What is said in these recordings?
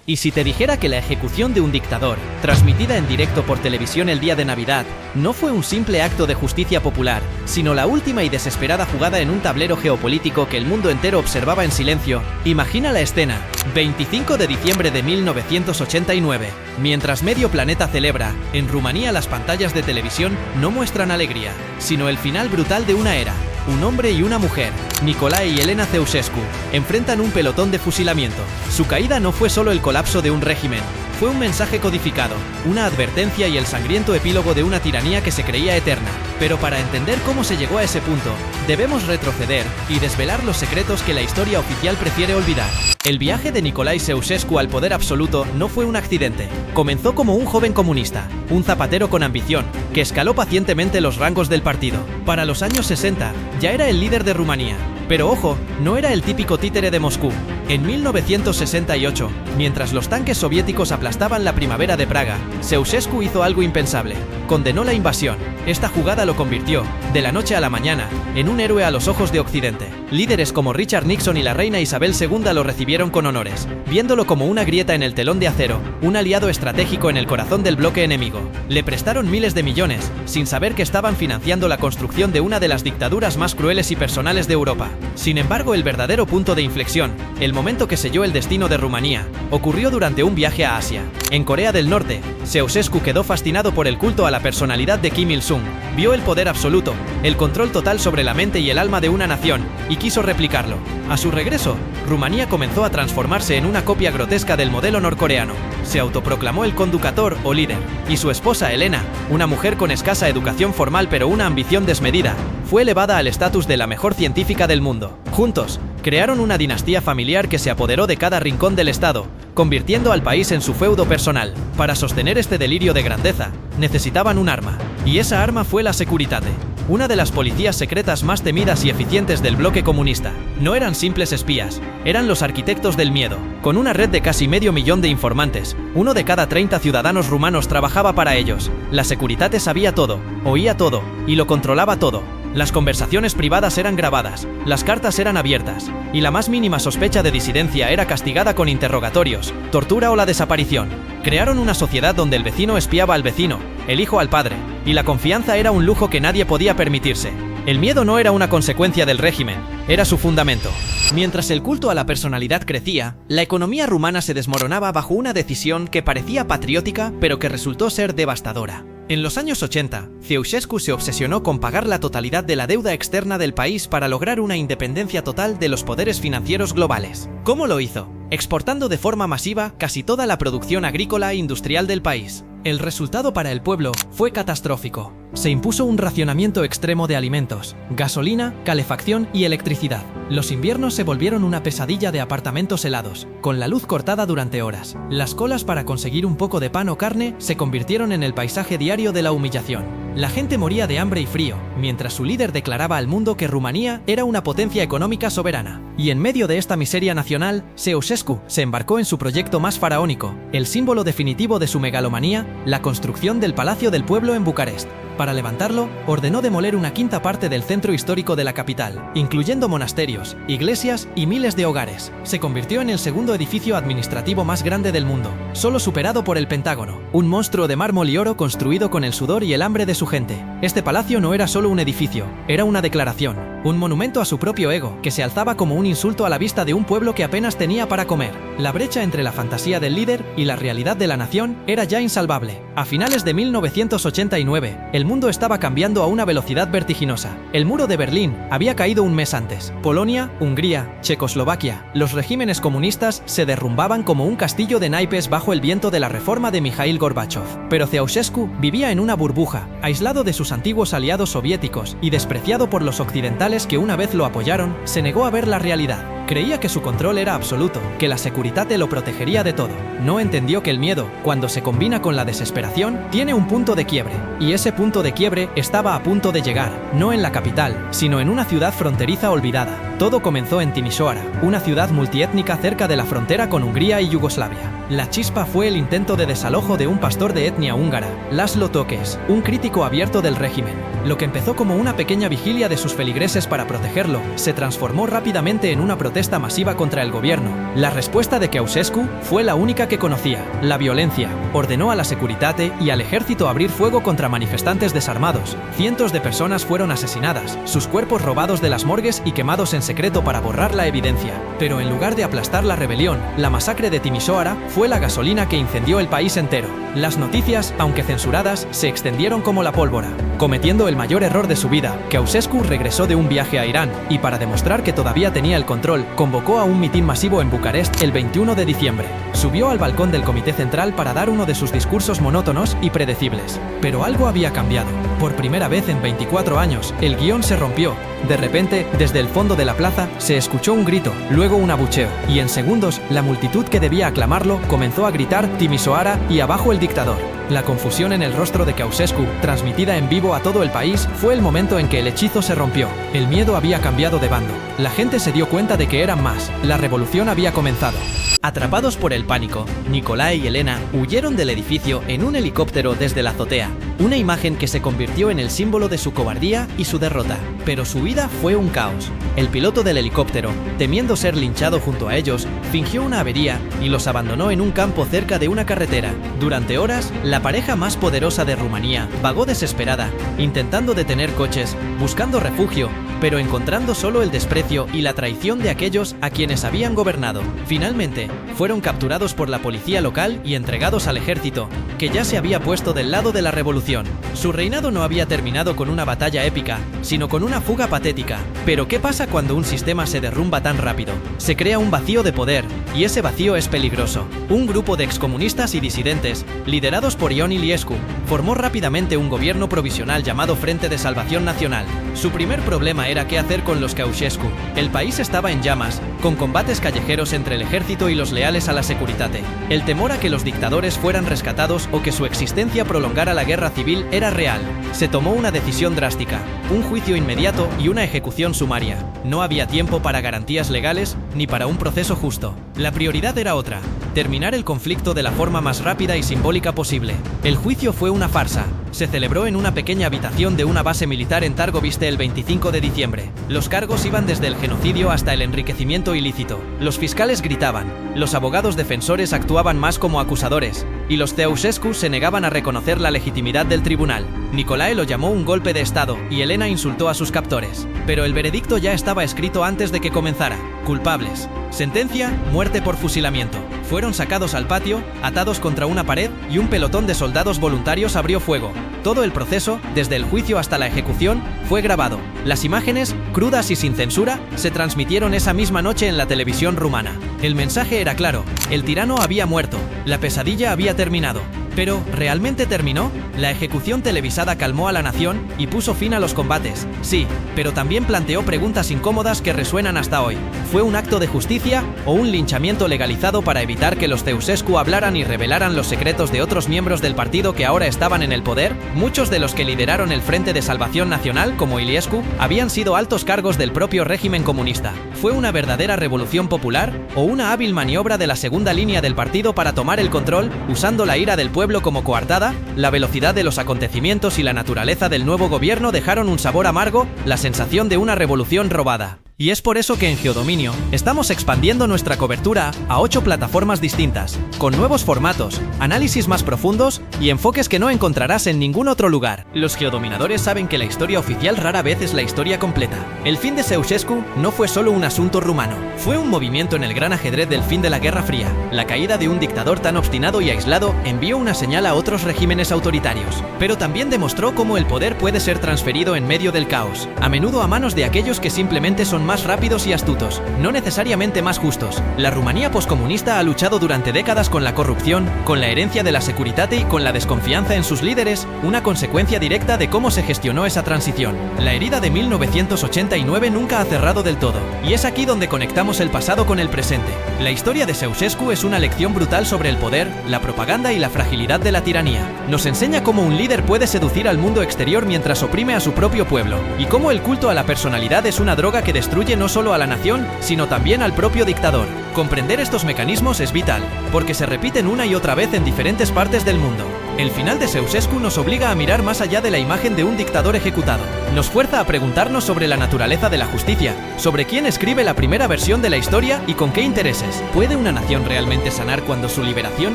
Y si te dijera que la ejecución de un dictador, transmitida en directo por televisión el día de Navidad, no fue un simple acto de justicia popular, sino la última y desesperada jugada en un tablero geopolítico que el mundo entero observaba en silencio, imagina la escena. 25 de diciembre de 1989. Mientras medio planeta celebra, en Rumanía las pantallas de televisión no muestran alegría, sino el final brutal de una era. Un hombre y una mujer, Nicolae y Elena Ceausescu, enfrentan un pelotón de fusilamiento. Su caída no fue solo el colapso de un régimen, fue un mensaje codificado, una advertencia y el sangriento epílogo de una tiranía que se creía eterna. Pero para entender cómo se llegó a ese punto, debemos retroceder y desvelar los secretos que la historia oficial prefiere olvidar. El viaje de Nicolae Ceausescu al poder absoluto no fue un accidente. Comenzó como un joven comunista, un zapatero con ambición, que escaló pacientemente los rangos del partido. Para los años 60, ya era el líder de Rumanía. Pero ojo, no era el típico títere de Moscú. En 1968, mientras los tanques soviéticos aplastaban la primavera de Praga, Ceausescu hizo algo impensable. Condenó la invasión. Esta jugada lo convirtió, de la noche a la mañana, en un héroe a los ojos de Occidente. Líderes como Richard Nixon y la reina Isabel II lo recibieron con honores, viéndolo como una grieta en el telón de acero, un aliado estratégico en el corazón del bloque enemigo. Le prestaron miles de millones, sin saber que estaban financiando la construcción de una de las dictaduras más crueles y personales de Europa. Sin embargo, el verdadero punto de inflexión, el momento que selló el destino de Rumanía, ocurrió durante un viaje a Asia. En Corea del Norte, Ceausescu quedó fascinado por el culto a la personalidad de Kim Il-sung, vio el poder absoluto, el control total sobre la mente y el alma de una nación, y quiso replicarlo. A su regreso, Rumanía comenzó a transformarse en una copia grotesca del modelo norcoreano. Se autoproclamó el conductor o líder, y su esposa Elena, una mujer con escasa educación formal pero una ambición desmedida, fue elevada al estatus de la mejor científica del mundo. Juntos, crearon una dinastía familiar que se apoderó de cada rincón del estado, convirtiendo al país en su feudo personal. Para sostener este delirio de grandeza, necesitaban un arma, y esa arma fue la Securitate, una de las policías secretas más temidas y eficientes del bloque comunista. No eran simples espías, eran los arquitectos del miedo. Con una red de casi 500.000 de informantes, 1 de cada 30 ciudadanos rumanos trabajaba para ellos. La Securitate sabía todo, oía todo, y lo controlaba todo. Las conversaciones privadas eran grabadas, las cartas eran abiertas, y la más mínima sospecha de disidencia era castigada con interrogatorios, tortura o la desaparición. Crearon una sociedad donde el vecino espiaba al vecino, el hijo al padre, y la confianza era un lujo que nadie podía permitirse. El miedo no era una consecuencia del régimen, era su fundamento. Mientras el culto a la personalidad crecía, la economía rumana se desmoronaba bajo una decisión que parecía patriótica, pero que resultó ser devastadora. En los años 80, Ceausescu se obsesionó con pagar la totalidad de la deuda externa del país para lograr una independencia total de los poderes financieros globales. ¿Cómo lo hizo? Exportando de forma masiva casi toda la producción agrícola e industrial del país. El resultado para el pueblo fue catastrófico. Se impuso un racionamiento extremo de alimentos, gasolina, calefacción y electricidad. Los inviernos se volvieron una pesadilla de apartamentos helados, con la luz cortada durante horas. Las colas para conseguir un poco de pan o carne se convirtieron en el paisaje diario de la humillación. La gente moría de hambre y frío, mientras su líder declaraba al mundo que Rumanía era una potencia económica soberana. Y en medio de esta miseria nacional, Ceausescu se embarcó en su proyecto más faraónico, el símbolo definitivo de su megalomanía, la construcción del Palacio del Pueblo en Bucarest. Para levantarlo, ordenó demoler una quinta parte del centro histórico de la capital, incluyendo monasterios, iglesias y miles de hogares. Se convirtió en el segundo edificio administrativo más grande del mundo, solo superado por el Pentágono, un monstruo de mármol y oro construido con el sudor y el hambre de su gente. Este palacio no era solo un edificio, era una declaración, un monumento a su propio ego, que se alzaba como un insulto a la vista de un pueblo que apenas tenía para comer. La brecha entre la fantasía del líder y la realidad de la nación era ya insalvable. A finales de 1989, el mundo estaba cambiando a una velocidad vertiginosa. El muro de Berlín había caído un mes antes. Polonia, Hungría, Checoslovaquia, los regímenes comunistas se derrumbaban como un castillo de naipes bajo el viento de la reforma de Mikhail Gorbachev. Pero Ceausescu vivía en una burbuja, aislado de sus antiguos aliados soviéticos y despreciado por los occidentales que una vez lo apoyaron, se negó a ver la realidad. Creía que su control era absoluto, que la Securitate lo protegería de todo. No entendió que el miedo, cuando se combina con la desesperación, tiene un punto de quiebre. Y ese punto de quiebre estaba a punto de llegar, no en la capital, sino en una ciudad fronteriza olvidada. Todo comenzó en Timișoara, una ciudad multiétnica cerca de la frontera con Hungría y Yugoslavia. La chispa fue el intento de desalojo de un pastor de etnia húngara, László Tokes, un crítico abierto del régimen. Lo que empezó como una pequeña vigilia de sus feligreses para protegerlo, se transformó rápidamente en una protesta masiva contra el gobierno. La respuesta de Ceausescu fue la única que conocía: la violencia. Ordenó a la Securitate y al ejército abrir fuego contra manifestantes desarmados. Cientos de personas fueron asesinadas, sus cuerpos robados de las morgues y quemados en secreto para borrar la evidencia. Pero en lugar de aplastar la rebelión, la masacre de Timișoara fue la gasolina que incendió el país entero. Las noticias, aunque censuradas, se extendieron como la pólvora. Cometiendo el mayor error de su vida, Ceausescu regresó de un viaje a Irán y, para demostrar que todavía tenía el control, convocó a un mitin masivo en Bucarest el 21 de diciembre. Subió al balcón del Comité Central para dar uno de sus discursos monótonos y predecibles. Pero algo había cambiado. Por primera vez en 24 años, el guión se rompió. De repente, desde el fondo de la plaza, se escuchó un grito, luego un abucheo, y en segundos, la multitud que debía aclamarlo comenzó a gritar Timișoara y abajo el dictador. La confusión en el rostro de Ceausescu, transmitida en vivo a todo el país, fue el momento en que el hechizo se rompió. El miedo había cambiado de bando. La gente se dio cuenta de que eran más. La revolución había comenzado. Atrapados por el pánico, Nicolae y Elena huyeron del edificio en un helicóptero desde la azotea, una imagen que se convirtió en el símbolo de su cobardía y su derrota. Pero su huida fue un caos. El piloto del helicóptero, temiendo ser linchado junto a ellos, fingió una avería y los abandonó en un campo cerca de una carretera. Durante horas, la pareja más poderosa de Rumanía vagó desesperada, intentando detener coches, buscando refugio, pero encontrando solo el desprecio y la traición de aquellos a quienes habían gobernado. Finalmente, fueron capturados por la policía local y entregados al ejército, que ya se había puesto del lado de la revolución. Su reinado no había terminado con una batalla épica, sino con una fuga patética. Pero ¿qué pasa cuando un sistema se derrumba tan rápido? Se crea un vacío de poder, y ese vacío es peligroso. Un grupo de excomunistas y disidentes, liderados por Ion Iliescu, formó rápidamente un gobierno provisional llamado Frente de Salvación Nacional. Su primer problema era qué hacer con los Ceausescu. El país estaba en llamas, con combates callejeros entre el ejército y los leales a la Securitate. El temor a que los dictadores fueran rescatados o que su existencia prolongara la guerra civil era real. Se tomó una decisión drástica, un juicio inmediato y una ejecución sumaria. No había tiempo para garantías legales ni para un proceso justo. La prioridad era otra: terminar el conflicto de la forma más rápida y simbólica posible. El juicio fue una farsa. Se celebró en una pequeña habitación de una base militar en Târgoviște el 25 de diciembre. Los cargos iban desde el genocidio hasta el enriquecimiento ilícito. Los fiscales gritaban, los abogados defensores actuaban más como acusadores, y los Ceausescu se negaban a reconocer la legitimidad del tribunal. Nicolae lo llamó un golpe de estado y Elena insultó a sus captores. Pero el veredicto ya estaba escrito antes de que comenzara. Culpables. Sentencia: muerte por fusilamiento. Fueron sacados al patio, atados contra una pared, y un pelotón de soldados voluntarios abrió fuego. Todo el proceso, desde el juicio hasta la ejecución, fue grabado. Las imágenes, crudas y sin censura, se transmitieron esa misma noche en la televisión rumana. El mensaje era claro: el tirano había muerto, la pesadilla había terminado. Pero, ¿realmente terminó? La ejecución televisada calmó a la nación y puso fin a los combates. Sí, pero también planteó preguntas incómodas que resuenan hasta hoy. ¿Fue un acto de justicia o un linchamiento legalizado para evitar que los Ceausescu hablaran y revelaran los secretos de otros miembros del partido que ahora estaban en el poder? Muchos de los que lideraron el Frente de Salvación Nacional, como Iliescu, habían sido altos cargos del propio régimen comunista. ¿Fue una verdadera revolución popular o una hábil maniobra de la segunda línea del partido para tomar el control, usando la ira del pueblo como coartada? La velocidad de los acontecimientos y la naturaleza del nuevo gobierno dejaron un sabor amargo, la sensación de una revolución robada. Y es por eso que en Geodominio estamos expandiendo nuestra cobertura a 8 plataformas distintas, con nuevos formatos, análisis más profundos y enfoques que no encontrarás en ningún otro lugar. Los geodominadores saben que la historia oficial rara vez es la historia completa. El fin de Ceausescu no fue solo un asunto rumano, fue un movimiento en el gran ajedrez del fin de la Guerra Fría. La caída de un dictador tan obstinado y aislado envió una señal a otros regímenes autoritarios, pero también demostró cómo el poder puede ser transferido en medio del caos, a menudo a manos de aquellos que simplemente son más rápidos y astutos, no necesariamente más justos. La Rumanía poscomunista ha luchado durante décadas con la corrupción, con la herencia de la Securitate y con la desconfianza en sus líderes, una consecuencia directa de cómo se gestionó esa transición. La herida de 1989 nunca ha cerrado del todo, y es aquí donde conectamos el pasado con el presente. La historia de Ceausescu es una lección brutal sobre el poder, la propaganda y la fragilidad de la tiranía. Nos enseña cómo un líder puede seducir al mundo exterior mientras oprime a su propio pueblo, y cómo el culto a la personalidad es una droga que destruye destruye no solo a la nación, sino también al propio dictador. Comprender estos mecanismos es vital, porque se repiten una y otra vez en diferentes partes del mundo. El final de Ceausescu nos obliga a mirar más allá de la imagen de un dictador ejecutado. Nos fuerza a preguntarnos sobre la naturaleza de la justicia, sobre quién escribe la primera versión de la historia y con qué intereses. ¿Puede una nación realmente sanar cuando su liberación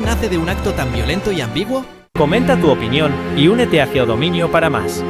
nace de un acto tan violento y ambiguo? Comenta tu opinión y únete a Geodominio para más.